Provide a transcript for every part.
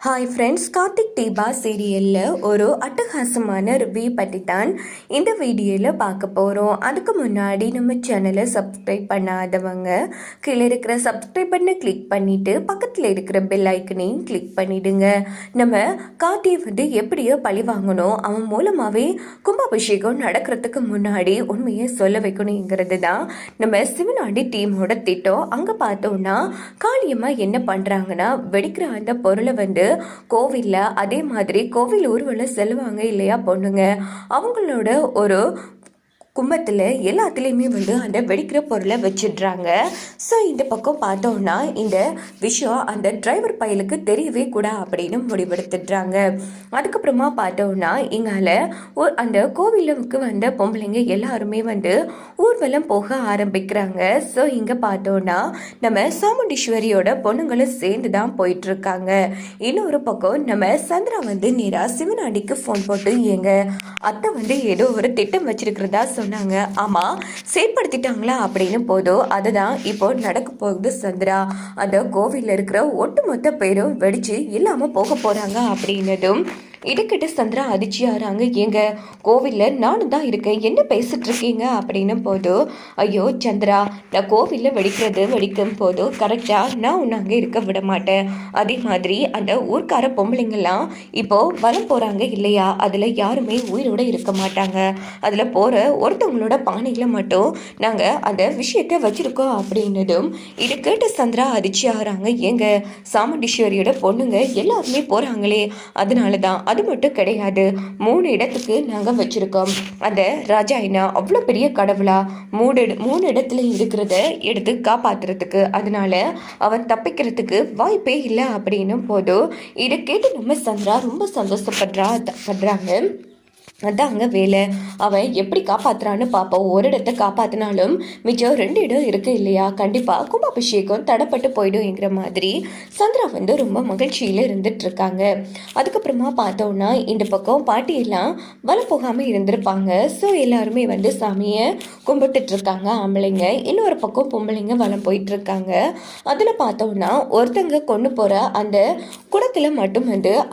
Hi friends, Karthik Deepa சீரியலில் ஒரு அட்டகாசமான ரிவ்யூ பற்றி தான் இந்த வீடியோவில் பார்க்க போகிறோம். அதுக்கு முன்னாடி நம்ம சேனலை சப்ஸ்கிரைப் பண்ணாதவங்க கீழே இருக்கிற சப்ஸ்கிரைப் பண்ண கிளிக் பண்ணிவிட்டு பக்கத்தில் இருக்கிற பெல் ஐக்கனையும் கிளிக் பண்ணிவிடுங்க. நம்ம கார்த்தியை எப்படியோ பழி வாங்கணும், அவன் மூலமாகவே கும்பாபிஷேகம் நடக்கிறதுக்கு முன்னாடி உண்மையை சொல்ல வைக்கணுங்கிறது தான் நம்ம சிவனாண்டி டீமோட திட்டம். அங்கே பார்த்தோன்னா காளியம்மா என்ன பண்ணுறாங்கன்னா, வெடிக்கிற அந்த பொருளை கோவில்ல அதே மாதிரி கோவில் ஊர்வலம் செல்வாங்க இல்லையா பொண்ணுங்க, அவங்களோட ஒரு கும்பத்தில் எல்லாத்துலேயுமே அந்த வெடிக்கிற பொருளை வச்சிடுறாங்க. ஸோ இந்த பக்கம் பார்த்தோன்னா இந்த விஷயம் அந்த டிரைவர் பையலுக்கு தெரியவே கூட அப்படின்னு முடிவெடுத்துடுறாங்க. அதுக்கப்புறமா பார்த்தோன்னா இங்கால அந்த கோவிலுக்கு வந்த பொம்பளைங்க எல்லாருமே ஊர்வலம் போக ஆரம்பிக்கிறாங்க. ஸோ இங்கே பார்த்தோன்னா நம்ம சாமுண்டீஸ்வரியோட பொண்ணுங்களும் சேர்ந்து தான் போயிட்டுருக்காங்க. இன்னொரு பக்கம் நம்ம சந்திரா நேராக சிவனாண்டிக்கு ஃபோன் போட்டு எங்க அத்தை ஏதோ ஒரு திட்டம் வச்சிருக்கிறதா சொன்னாங்க. ஆமாம், செயற்படுத்திட்டாங்களா அப்படின்னு போதும். அதுதான் இப்போ நடக்க போகுது சந்திரா. அந்த கோவிலில் இருக்கிற ஒட்டுமொத்த பேரும் வெடிச்சு இல்லாமல் போக போகிறாங்க அப்படின்னதும் இதுக்கிட்ட சந்திரா அதிர்ச்சியாகிறாங்க. எங்க கோவிலில் நானும் தான் இருக்கேன், என்ன பேசிட்டு இருக்கீங்க அப்படின்னு போதும். ஐயோ சந்திரா, நான் கோவிலில் வெடிக்கும் போதும் கரெக்டாக நான் உன்னை அங்கே இருக்க விட மாட்டேன். அதே மாதிரி அந்த ஊர்க்கார பொம்பளைங்கள்லாம் இப்போது வலம் போகிறாங்க இல்லையா, அதில் யாருமே உயிரோடு இருக்க மாட்டாங்க. அதில் போகிற ஒருத்தவங்களோட பானையில் மட்டும் நாங்கள் அந்த விஷயத்தை வச்சுருக்கோம் அப்படின்னதும் இது கேட்டு சந்திரா அதிர்ச்சியாகிறாங்க. எங்க சாமுண்டீஸ்வரியோட பொண்ணுங்க எல்லாருமே போகிறாங்களே, அதனால தான். அது மட்டும் கிடையாது, 3 இடத்துக்கு நாங்கள் வச்சுருக்கோம். அந்த ராஜா என்ன அவ்வளோ பெரிய கடவுளா, 3 இடத்துல இருக்கிறத எடுத்து காப்பாற்றுறதுக்கு, அதனால அவன் தப்பிக்கிறதுக்கு வாய்ப்பே இல்லை அப்படின்னும் போதும் இதை கேட்டு நம்ம சந்திரா ரொம்ப சந்தோஷப்படுறாங்க. அதாங்க வேலை, அவன் எப்படி காப்பாற்றுறான்னு பார்ப்போம். ஒரு இடத்த காப்பாற்றினாலும் மிச்சம் 2 இடம் இருக்கு இல்லையா, கண்டிப்பாக கும்பாபிஷேகம் தடைப்பட்டு போயிடும்ங்கிற மாதிரி சந்திரா ரொம்ப மகிழ்ச்சியில் இருந்துட்டு இருக்காங்க. அதுக்கப்புறமா பார்த்தோன்னா இந்த பக்கம் பாட்டியெல்லாம் வலம் போகாமல் இருந்திருப்பாங்க. ஸோ எல்லாருமே சாமியை கும்பிட்டுட்டு இருக்காங்க ஆம்பளைங்க. இன்னொரு பக்கம் பொம்பளைங்க வலம் போயிட்டு இருக்காங்க. அதில் பார்த்தோன்னா ஒருத்தங்க கொண்டு போகிற அந்த குடத்தில் மட்டும்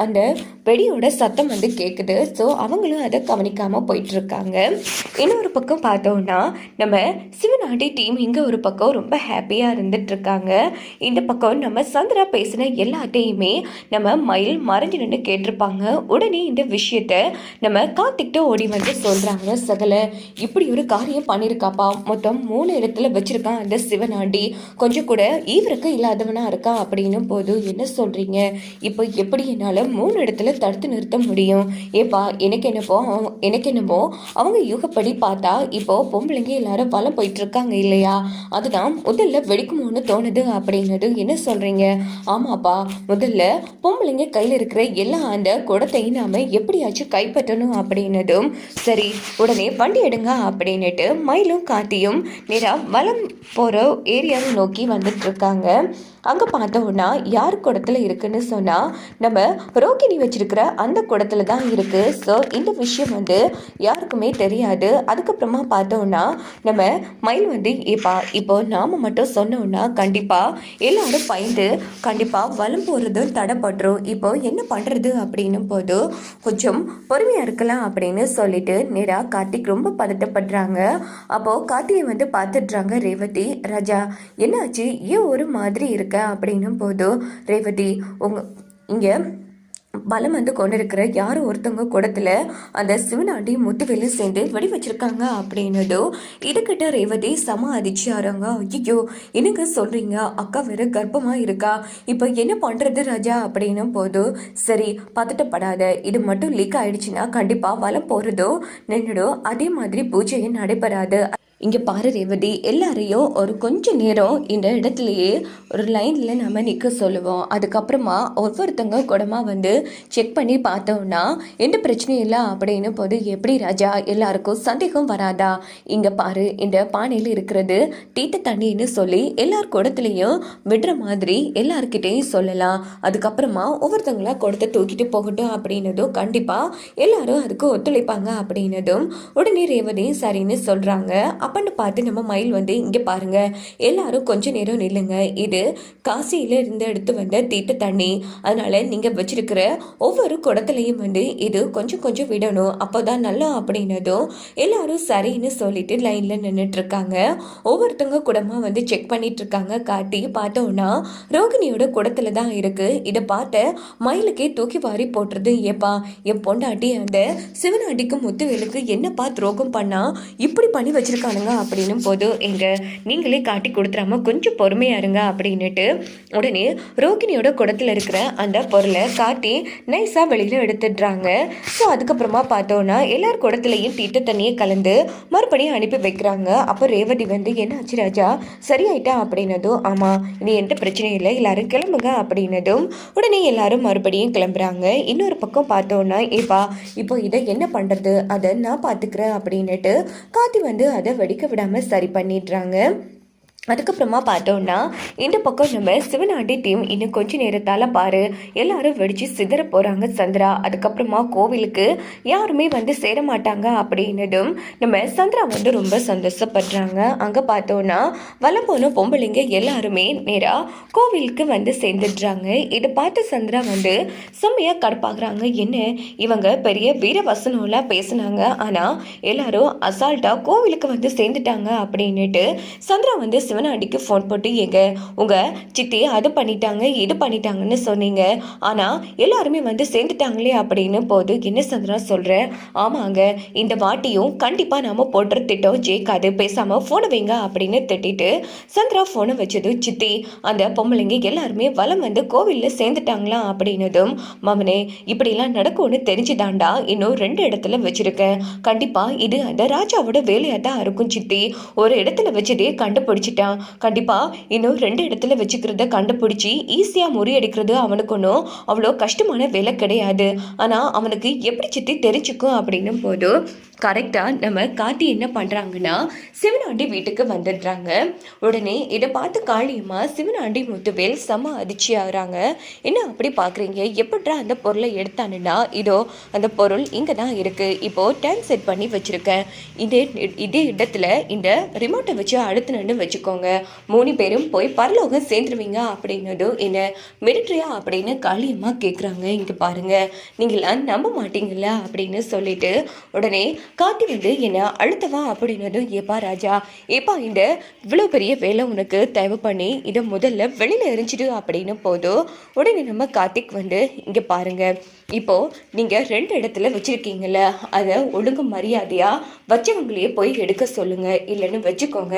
அந்த வெடியோட சத்தம் கேட்குது. ஸோ அவங்களும் அதை கவனிக்காமல் போயிட்டுருக்காங்க. இன்னொரு பக்கம் பார்த்தோன்னா நம்ம சிவனாண்டி டீம் இங்கே ஒரு பக்கம் ரொம்ப ஹாப்பியாக இருந்துகிட்ருக்காங்க. இந்த பக்கம் நம்ம சந்திரா பேசின எல்லாத்தையுமே நம்ம மயில் மறைஞ்சு நின்று கேட்டிருப்பாங்க. உடனே இந்த விஷயத்த நம்ம கார்த்திக்கிட்ட ஓடி சொல்கிறாங்க. சகல இப்படி ஒரு காரியம் பண்ணியிருக்காப்பா, மொத்தம் 3 இடத்துல வச்சுருக்கான் அந்த சிவனாண்டி, கொஞ்சம் கூட ஈவிரக்கம் இல்லாதவனா இருக்கான் அப்படின்னும் போது என்ன சொல்கிறீங்க, இப்போ எப்படி என்னால் 3 இடத்துல தடுத்து நிறுத்த முடியும்? ஏப்பா எனக்கு என்னமோ அவங்க யூகப்படி பார்த்தா இப்போ பொம்பளைங்க எல்லாரும் வலம் போயிட்டு இருக்காங்க இல்லையா, அதுதான் முதல்ல வெடிக்குமோன்னு தோணுது அப்படின்னது. என்ன சொல்றீங்க? ஆமாப்பா, முதல்ல பொம்பளைங்க கையில் இருக்கிற எல்லா அந்த குடத்தையும் நாம எப்படியாச்சும் கைப்பற்றணும் அப்படின்னதும் சரி உடனே வண்டி எடுங்க அப்படின்னுட்டு மயிலும் காட்டியும் நேரா வலம் போற ஏரியாவை நோக்கி வந்துட்டு இருக்காங்க. அங்கே பார்த்தோன்னா யார் குடத்துல இருக்குன்னு சொன்னால் நம்ம ரோகிணி வச்சிருக்கிற அந்த குடத்துல தான் இருக்குது. ஸோ இந்த விஷயம் யாருக்குமே தெரியாது. அதுக்கப்புறமா பார்த்தோன்னா நம்ம மயில் இப்போ நாம் மட்டும் சொன்னோன்னா கண்டிப்பாக எல்லாரும் பயந்து கண்டிப்பாக வலம் போகிறதும் தடைப்பட்டுரும். இப்போ என்ன பண்ணுறது அப்படின்னும் போது கொஞ்சம் பொறுமையாக இருக்கலாம் அப்படின்னு சொல்லிட்டு நேராக கார்த்திக் ரொம்ப பதட்டப்படுறாங்க. அப்போது கார்த்தியை பார்த்துடுறாங்க ரேவதி. ராஜா என்னாச்சு, ஏன் ஒரு மாதிரி இருக்கு அப்படின்னும் போது ரேவதி இங்கே பலம் கொண்டு இருக்கிற யாரும் ஒருத்தவங்க கூடத்துல அந்த சிவனாண்டி முத்துவேலு சேர்ந்து வெடி வச்சிருக்காங்க அப்படின்னதும் இதுகிட்ட ரேவதி சம அதிர்ச்சியாராங்க. ஐயோ என்னங்க சொல்றீங்க, அக்கா வேற கர்ப்பமா இருக்கா, இப்போ என்ன பண்றது ராஜா அப்படின்னும் போது சரி பதட்டப்படாத, இது மட்டும் லீக் ஆயிடுச்சுன்னா கண்டிப்பா வலம் போறதோ நின்றுடும், அதே மாதிரி பூஜையும் நடைபெறாது. இங்கே பாரு ரேவதி, எல்லாரையும் ஒரு கொஞ்ச நேரம் இந்த இடத்துலையே ஒரு லைனில் நம்ம நிற்க சொல்லுவோம். அதுக்கப்புறமா ஒவ்வொருத்தங்க கூடமாக செக் பண்ணி பார்த்தோன்னா எந்த பிரச்சனையும் இல்லை அப்படின்னு போது எப்படி ராஜா எல்லாருக்கும் சந்தேகம் வராதா? இங்கே பாரு, இந்த பானையில் இருக்கிறது தீத்த தண்ணின்னு சொல்லி எல்லார் கூடத்துலேயும் விடுற மாதிரி எல்லாருக்கிட்டையும் சொல்லலாம். அதுக்கப்புறமா ஒவ்வொருத்தங்களா கூடத்தை தூக்கிட்டு போகட்டும் அப்படின்னதும் கண்டிப்பாக எல்லாரும் அதுக்கு ஒத்துழைப்பாங்க அப்படின்னதும் உடனே ரேவதி சரின்னு சொல்கிறாங்க. அப்படின்னு பார்த்து நம்ம மயில் வந்து இங்கே பாருங்க எல்லாரும் கொஞ்ச நேரம் நில்லுங்க, இது காசியில இருந்து எடுத்து வந்த தீட்டு தண்ணி, அதனால நீங்கள் வச்சிருக்கிற ஒவ்வொரு குடத்துலையும் வந்து இது கொஞ்சம் கொஞ்சம் விடணும், அப்போதான் நல்லா அப்படின்னதும் எல்லாரும் சரின்னு சொல்லிட்டு லைனில் நின்றுட்டு இருக்காங்க. ஒவ்வொருத்தவங்க குடமா வந்து செக் பண்ணிட்டு இருக்காங்க. காட்டி பார்த்தோன்னா ரோகிணியோட குடத்துல தான் இருக்கு. இதை பார்த்த மயிலுக்கே தூக்கி வாரி போட்டுறது. ஏப்பா என் பொண்டாட்டி அந்த சிவனாண்டிக்கு முத்துவேலுக்கு என்னப்பா துரோகம் பண்ணா இப்படி பண்ணி வச்சிருக்கானுங்க அப்படின்னும் போது எங்க நீங்களே காட்டி கொடுத்துறாம கொஞ்சம் பொறுமையா இருங்க அப்படின்னுட்டு உடனே ரோகிணியோட குடத்துல இருக்கிற அந்த பொருளை காட்டி நைஸா வெளியில எடுத்துடுறாங்க. ஸோ அதுக்கப்புறமா பார்த்தோன்னா எல்லார் குடத்துலையும் தீட்டு தண்ணியை கலந்து மறுபடியும் அனுப்பி வைக்கிறாங்க. அப்போ ரேவதி வந்து என்ன ஆச்சு ராஜா சரியாயிட்டா அப்படின்னதும் ஆமா இனி எந்த பிரச்சனையும் இல்லை எல்லாரும் கிளம்புங்க அப்படின்னதும் உடனே எல்லாரும் மறுபடியும் கிளம்புறாங்க. இன்னொரு பக்கம் பார்த்தோன்னா இப்போ இதை என்ன பண்றது அதை நான் பார்த்துக்கிறேன் அப்படின்னுட்டு காத்தி வந்து அதை வெடிக்க விடாம சரி பண்ணிடுறாங்க. அதுக்கப்புறமா பார்த்தோன்னா இந்த பக்கம் நம்ம சிவனாண்டி டீம் இன்னும் கொஞ்ச நேரத்தால் பாரு எல்லாரும் வெடிச்சு சிதற போகிறாங்க சந்திரா. அதுக்கப்புறமா கோவிலுக்கு யாருமே வந்து சேர மாட்டாங்க அப்படின்னதும் நம்ம சந்திரா வந்து ரொம்ப சந்தோஷப்படுறாங்க. அங்கே பார்த்தோன்னா வலம் போன பொம்பளைங்க எல்லாருமே நேராக கோவிலுக்கு வந்து சேர்ந்துடுறாங்க. இதை பார்த்து சந்திரா வந்து செம்மையாக கடுப்பாகிறாங்க. என்ன இவங்க பெரிய வீரவசனம்லாம் பேசுனாங்க, ஆனால் எல்லாரும் அசால்ட்டாக கோவிலுக்கு வந்து சேர்ந்துட்டாங்க அப்படின்னுட்டு சந்திரா வந்து சிவனாண்டிக்கு ஃபோன் போட்டு எங்க உங்கள் சித்தி அது பண்ணிட்டாங்க இது பண்ணிட்டாங்கன்னு சொன்னீங்க, ஆனால் எல்லாருமே வந்து சேர்ந்துட்டாங்களே அப்படின்னு போது என்ன சந்திரா சொல்கிற, ஆமாங்க இந்த வாட்டியும் கண்டிப்பாக நாம் போடுற திட்டம் ஜெயிக்காது, பேசாமல் ஃபோனை வைங்க அப்படின்னு திட்டிட்டு சந்திரா ஃபோனை வச்சது. சித்தி அந்த பொம்பளைங்க எல்லாருமே வலம் வந்து கோவிலில் சேர்ந்துட்டாங்களாம் அப்படின்னதும் மமனே இப்படிலாம் நடக்கும்னு தெரிஞ்சுதாண்டா இன்னும் 2 இடத்துல வச்சுருக்கேன், கண்டிப்பாக இது அந்த ராஜாவோட வேலையாக தான் இருக்கும் சித்தி, ஒரு இடத்துல வச்சதே கண்டுபிடிச்சிட்டேன், கண்டிப்பா இன்னும் 2 இடத்துல வச்சுக்கிறத கண்டுபிடிச்சி ஈஸியா முறியடிக்கிறது அவனுக்கு ஒன்றும் அவ்வளோ கஷ்டமான வேலை கிடையாது, ஆனா அவனுக்கு எப்படி சித்தி தெரிஞ்சுக்கும் அப்படின்னும் போது கரெக்டாக நம்ம காட்டி என்ன பண்ணுறாங்கன்னா சிவனாண்டி வீட்டுக்கு வந்துடுறாங்க. உடனே இதை பார்த்து காளியம்மா சிவனாண்டி முத்துவேல் செம்ம அதிர்ச்சி ஆகுறாங்க. என்ன அப்படி பார்க்குறீங்க, எப்படிடா அந்த பொருளை எடுத்தானுன்னா இதோ அந்த பொருள் இங்கே தான் இருக்குது, இப்போது டைம் செட் பண்ணி வச்சுருக்கேன், இதே இடத்துல இந்த ரிமோட்டை வச்சு அழுத்துனு வச்சுக்கோங்க, 3 பேரும் போய் பரலோகம் சேர்ந்துருவீங்க அப்படின்னதும் என்ன மிலிட்ரியா அப்படின்னு காளியம்மா கேட்குறாங்க. இங்கே பாருங்கள் நீங்களாம் நம்ப மாட்டீங்கள அப்படின்னு சொல்லிட்டு உடனே காட்டி வந்து என்ன அழுத்தவா அப்படின்னதும் ஏப்பா ராஜா ஏப்பா இந்த இவ்வளோ பெரிய வேலை உனக்கு தேவை பண்ணி இதை முதல்ல வெளியில் எரிஞ்சிடு அப்படின்னு போதும் உடனே நம்ம கார்த்திக் வந்து இங்கே பாருங்க இப்போது நீங்கள் 2 இடத்துல வச்சுருக்கீங்கள அதை ஒழுங்கு மரியாதையாக வச்சவங்களையே போய் எடுக்க சொல்லுங்கள், இல்லைன்னு வச்சுக்கோங்க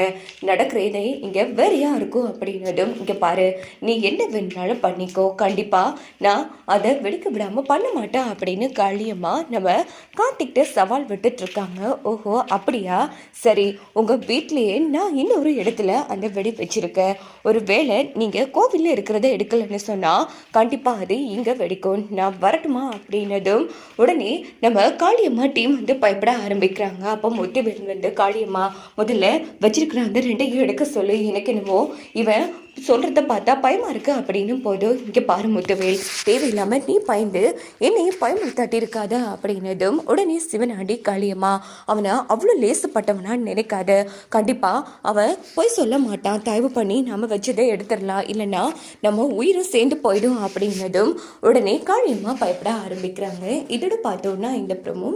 நடக்கிறதே இங்கே வேறையாக இருக்கும் அப்படின்னதும் இங்கே பாரு நீ என்ன வேணுனாலும் பண்ணிக்கோ, கண்டிப்பாக நான் அதை வெடிக்க விடாமல் பண்ண மாட்டேன் அப்படின்னு காளியம்மா நம்ம கார்த்திக்கிட்ட சவால் விட்டுட்ருக்காங்க. ஓஹோ அப்படியா, சரி உங்கள் வீட்லேயே நான் இன்னொரு இடத்துல அந்த வெடி வச்சுருக்கேன், ஒரு வேளை நீங்கள் கோவிலில் இருக்கிறத எடுக்கலைன்னு சொன்னால் கண்டிப்பாக அது இங்கே வெடிக்கும், நான் வரட்டுமா அப்படின்னதும் உடனே நம்ம காளியம்மா டீம் வந்து பயப்பட ஆரம்பிக்கிறாங்க. அப்போ முத்துவேல் வந்து காளியம்மா முதல்ல வச்சிருக்கிற அந்த 2ஐயும் எடுக்க சொல்லு, எனக்கு என்னமோ இவன் சொல்கிறத பார்த்தா பயமாக இருக்குது அப்படின்னும் போது இங்கே பாரு முத்துவேல் தேவையில்லாமல் நீ பயந்து என்னையும் பயமுறுத்தாட்டி இருக்காத அப்படின்னதும் உடனே சிவனாண்டி காளியம்மா அவனை அவ்வளோ லேசுப்பட்டவனா நினைக்காத, கண்டிப்பாக அவன் போய் சொல்ல மாட்டான், தயவு பண்ணி நம்ம வச்சதை எடுத்துடலாம், இல்லைன்னா நம்ம உயிரும் சேர்ந்து போயிடும் அப்படின்னதும் உடனே காளியம்மா பயப்பட ஆரம்பிக்கிறாங்க. இதோட பார்த்தோன்னா இந்த ப்ரோமோ